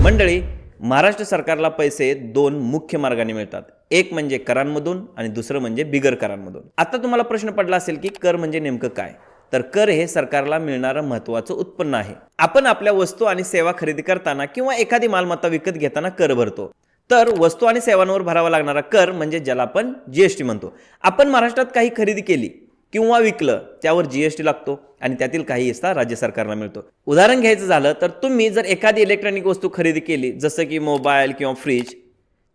मंडळी, महाराष्ट्र सरकारला पैसे दोन मुख्य मार्गाने मिळतात. एक म्हणजे करांमधून आणि दुसरं म्हणजे बिगर करांमधून. आता तुम्हाला प्रश्न पडला असेल की कर म्हणजे नेमकं काय? तर कर हे सरकारला मिळणारं महत्त्वाचं उत्पन्न आहे. आपण आपल्या वस्तू आणि सेवा खरेदी करताना किंवा एखादी मालमत्ता विकत घेताना कर भरतो. तर वस्तू आणि सेवांवर भरावा लागणारा कर म्हणजे ज्याला आपण जीएसटी म्हणतो. आपण महाराष्ट्रात काही खरेदी केली किंवा विकलं त्यावर जीएसटी लागतो आणि त्यातील काही हिस्सा राज्य सरकारला मिळतो. उदाहरण घ्यायचं झालं तर तुम्ही जर एखादी इलेक्ट्रॉनिक वस्तू खरेदी केली जसं की मोबाईल किंवा फ्रीज,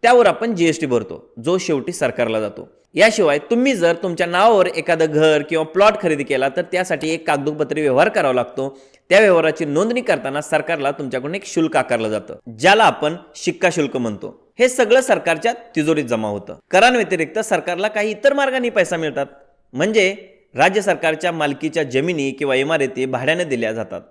त्यावर आपण जीएसटी भरतो जो शेवटी सरकारला जातो. याशिवाय तुम्ही जर तुमच्या नावावर एखादं घर किंवा प्लॉट खरेदी केला तर त्यासाठी एक कागदोपत्री व्यवहार करावा लागतो. त्या व्यवहाराची नोंदणी करताना सरकारला तुमच्याकडून एक शुल्क आकारलं जातं ज्याला आपण शिक्का शुल्क म्हणतो. हे सगळं सरकारच्या तिजोरीत जमा होतं. करांव्यतिरिक्त सरकारला काही इतर मार्गाने पैसा मिळतात. म्हणजे राज्य सरकारच्या मालकीच्या जमिनी किंवा इमारती भाड्याने दिल्या जातात.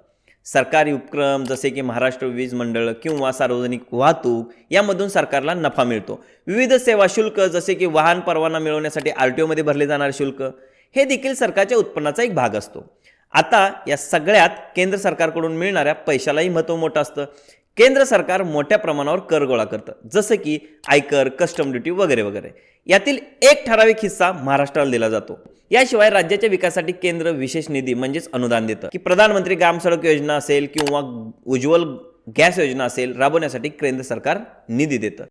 सरकारी उपक्रम जसे की महाराष्ट्र वीज मंडळ किंवा सार्वजनिक वाहतूक यामधून सरकारला नफा मिळतो. विविध सेवा शुल्क जसे की वाहन परवाना मिळवण्यासाठी आरटीओ मध्ये भरले जाणारे शुल्क हे देखील सरकारच्या उत्पन्नाचा एक भाग असतो. आता या सगळ्यात केंद्र सरकारकडून मिळणाऱ्या पैशालाही महत्त्व मोठं असतं. केंद्र सरकार मोठ्या प्रमाणावर कर गोळा करतं जसं की आयकर, कस्टम ड्युटी वगैरे वगैरे. यातील एक ठराविक हिस्सा महाराष्ट्राला दिला जातो. याशिवाय राज्याच्या विकासासाठी केंद्र विशेष निधी म्हणजेच अनुदान देतं की प्रधानमंत्री ग्राम सडक योजना असेल किंवा उज्ज्वल गॅस योजना असेल राबवण्यासाठी केंद्र सरकार निधी देतं.